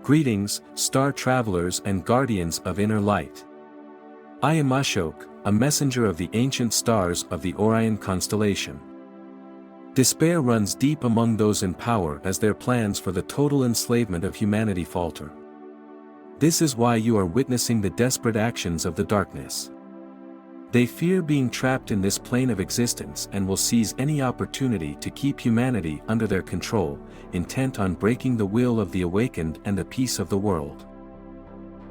Greetings, star travelers and guardians of inner light. I am Ashok, a messenger of the ancient stars of the Orion constellation. Despair runs deep among those in power as their plans for the total enslavement of humanity falter. This is why you are witnessing the desperate actions of the darkness. They fear being trapped in this plane of existence and will seize any opportunity to keep humanity under their control, intent on breaking the will of the awakened and the peace of the world.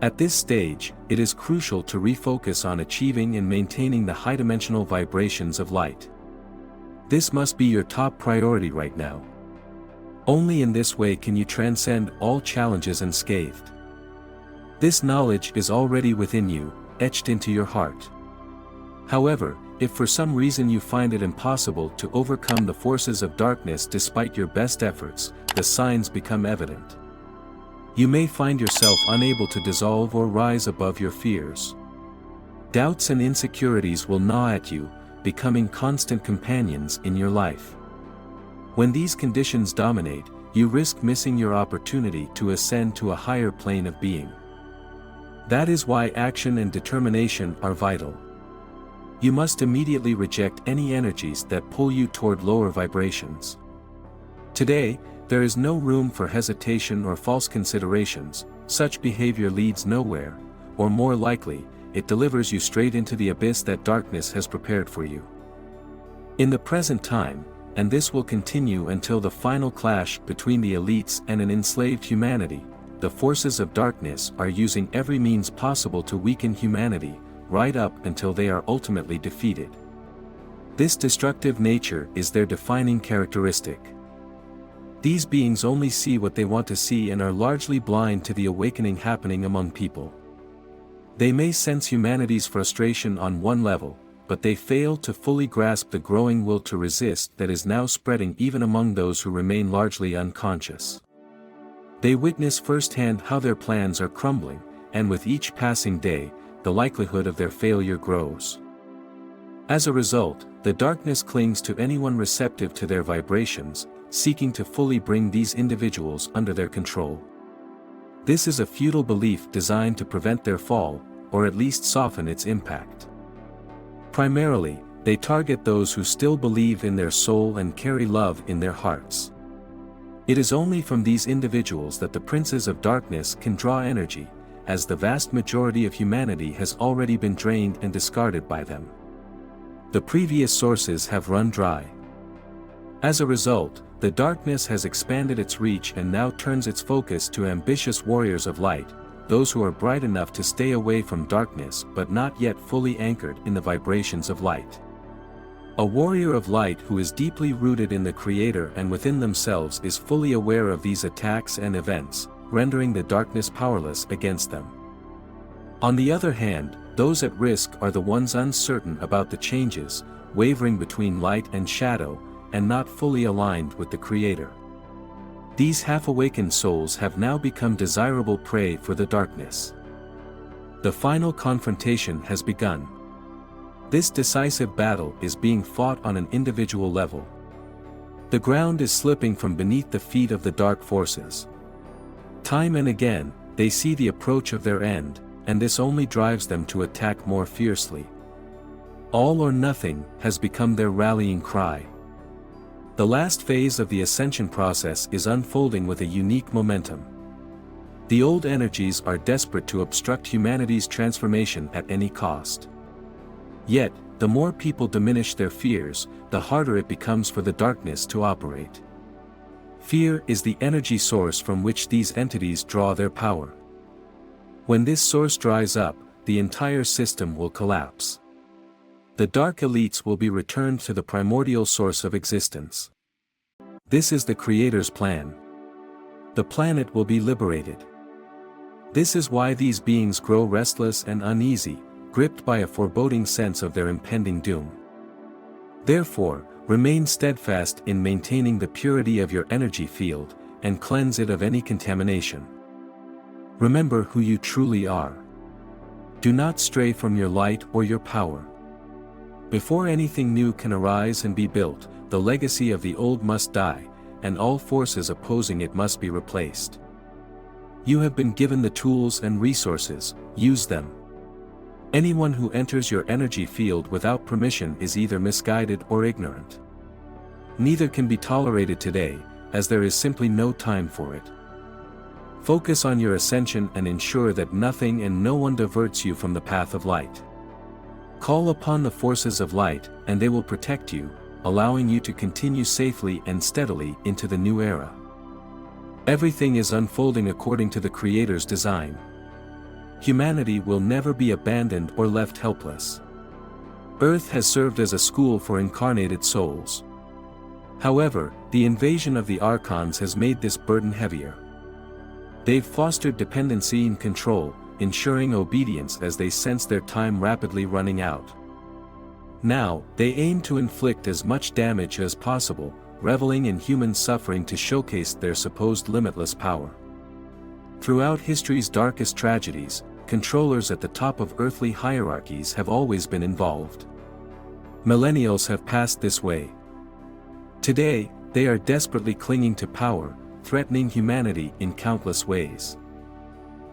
At this stage, it is crucial to refocus on achieving and maintaining the high-dimensional vibrations of light. This must be your top priority right now. Only in this way can you transcend all challenges unscathed. This knowledge is already within you, etched into your heart. However, if for some reason you find it impossible to overcome the forces of darkness despite your best efforts, the signs become evident. You may find yourself unable to dissolve or rise above your fears. Doubts and insecurities will gnaw at you, becoming constant companions in your life. When these conditions dominate, you risk missing your opportunity to ascend to a higher plane of being. That is why action and determination are vital. You must immediately reject any energies that pull you toward lower vibrations. Today, there is no room for hesitation or false considerations. Such behavior leads nowhere, or more likely, it delivers you straight into the abyss that darkness has prepared for you. In the present time, and this will continue until the final clash between the elites and an enslaved humanity, the forces of darkness are using every means possible to weaken humanity, right up until they are ultimately defeated. This destructive nature is their defining characteristic. These beings only see what they want to see and are largely blind to the awakening happening among people. They may sense humanity's frustration on one level, but they fail to fully grasp the growing will to resist that is now spreading even among those who remain largely unconscious. They witness firsthand how their plans are crumbling, and with each passing day, the likelihood of their failure grows. As a result, the darkness clings to anyone receptive to their vibrations, seeking to fully bring these individuals under their control. This is a futile belief designed to prevent their fall, or at least soften its impact. Primarily, they target those who still believe in their soul and carry love in their hearts. It is only from these individuals that the princes of darkness can draw energy, as the vast majority of humanity has already been drained and discarded by them. The previous sources have run dry. As a result, the darkness has expanded its reach and now turns its focus to ambitious warriors of light, those who are bright enough to stay away from darkness but not yet fully anchored in the vibrations of light. A warrior of light who is deeply rooted in the Creator and within themselves is fully aware of these attacks and events, rendering the darkness powerless against them. On the other hand, those at risk are the ones uncertain about the changes, wavering between light and shadow, and not fully aligned with the Creator. These half-awakened souls have now become desirable prey for the darkness. The final confrontation has begun. This decisive battle is being fought on an individual level. The ground is slipping from beneath the feet of the dark forces. Time and again, they see the approach of their end, and this only drives them to attack more fiercely. All or nothing has become their rallying cry. The last phase of the ascension process is unfolding with a unique momentum. The old energies are desperate to obstruct humanity's transformation at any cost. Yet, the more people diminish their fears, the harder it becomes for the darkness to operate. Fear is the energy source from which these entities draw their power. When this source dries up, the entire system will collapse. The dark elites will be returned to the primordial source of existence. This is the Creator's plan. The planet will be liberated. This is why these beings grow restless and uneasy, gripped by a foreboding sense of their impending doom. Therefore, remain steadfast in maintaining the purity of your energy field, and cleanse it of any contamination. Remember who you truly are. Do not stray from your light or your power. Before anything new can arise and be built, the legacy of the old must die, and all forces opposing it must be replaced. You have been given the tools and resources, use them. Anyone who enters your energy field without permission is either misguided or ignorant. Neither can be tolerated today, as there is simply no time for it. Focus on your ascension and ensure that nothing and no one diverts you from the path of light. Call upon the forces of light, and they will protect you, allowing you to continue safely and steadily into the new era. Everything is unfolding according to the Creator's design. Humanity will never be abandoned or left helpless. Earth has served as a school for incarnated souls. However, the invasion of the Archons has made this burden heavier. They've fostered dependency and control, ensuring obedience as they sense their time rapidly running out. Now, they aim to inflict as much damage as possible, reveling in human suffering to showcase their supposed limitless power. Throughout history's darkest tragedies, controllers at the top of earthly hierarchies have always been involved. Millennials have passed this way. Today, they are desperately clinging to power, threatening humanity in countless ways.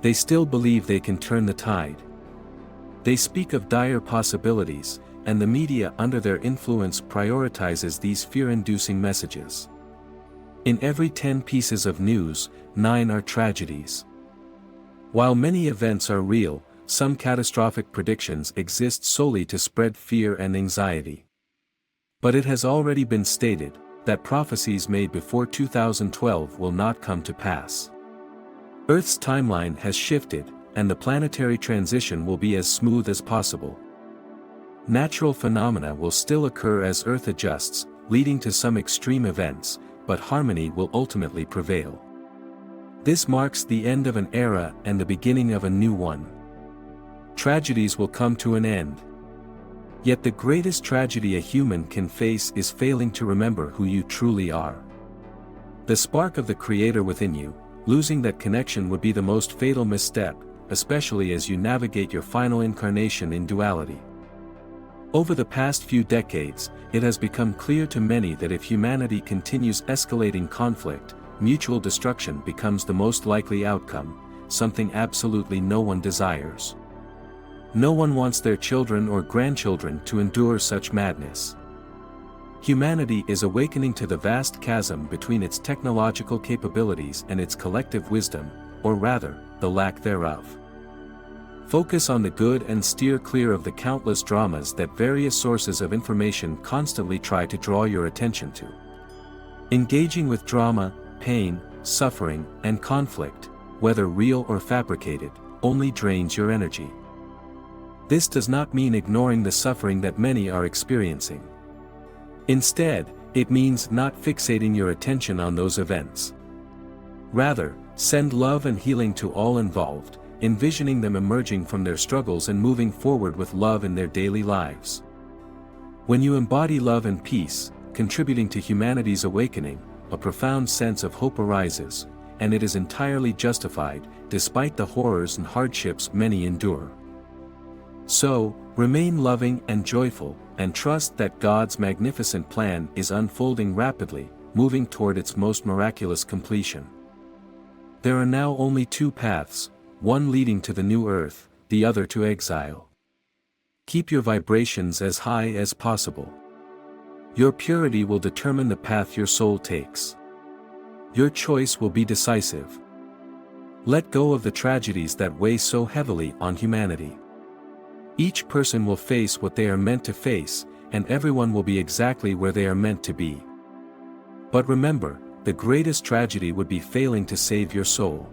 They still believe they can turn the tide. They speak of dire possibilities, and the media under their influence prioritizes these fear-inducing messages. In every 10 pieces of news, 9 are tragedies. While many events are real, some catastrophic predictions exist solely to spread fear and anxiety. But it has already been stated that prophecies made before 2012 will not come to pass. Earth's timeline has shifted, and the planetary transition will be as smooth as possible. Natural phenomena will still occur as Earth adjusts, leading to some extreme events, but harmony will ultimately prevail. This marks the end of an era and the beginning of a new one. Tragedies will come to an end. Yet the greatest tragedy a human can face is failing to remember who you truly are. The spark of the Creator within you, losing that connection would be the most fatal misstep, especially as you navigate your final incarnation in duality. Over the past few decades, it has become clear to many that if humanity continues escalating conflict, mutual destruction becomes the most likely outcome, something absolutely no one desires. No one wants their children or grandchildren to endure such madness. Humanity is awakening to the vast chasm between its technological capabilities and its collective wisdom, or rather, the lack thereof. Focus on the good and steer clear of the countless dramas that various sources of information constantly try to draw your attention to. Engaging with drama, pain, suffering, and conflict, whether real or fabricated, only drains your energy. This does not mean ignoring the suffering that many are experiencing. Instead, it means not fixating your attention on those events. Rather, send love and healing to all involved, envisioning them emerging from their struggles and moving forward with love in their daily lives. When you embody love and peace, contributing to humanity's awakening, a profound sense of hope arises, and it is entirely justified, despite the horrors and hardships many endure. So, remain loving and joyful, and trust that God's magnificent plan is unfolding rapidly, moving toward its most miraculous completion. There are now only 2 paths, one leading to the new earth, the other to exile. Keep your vibrations as high as possible. Your purity will determine the path your soul takes. Your choice will be decisive. Let go of the tragedies that weigh so heavily on humanity. Each person will face what they are meant to face, and everyone will be exactly where they are meant to be. But remember, the greatest tragedy would be failing to save your soul.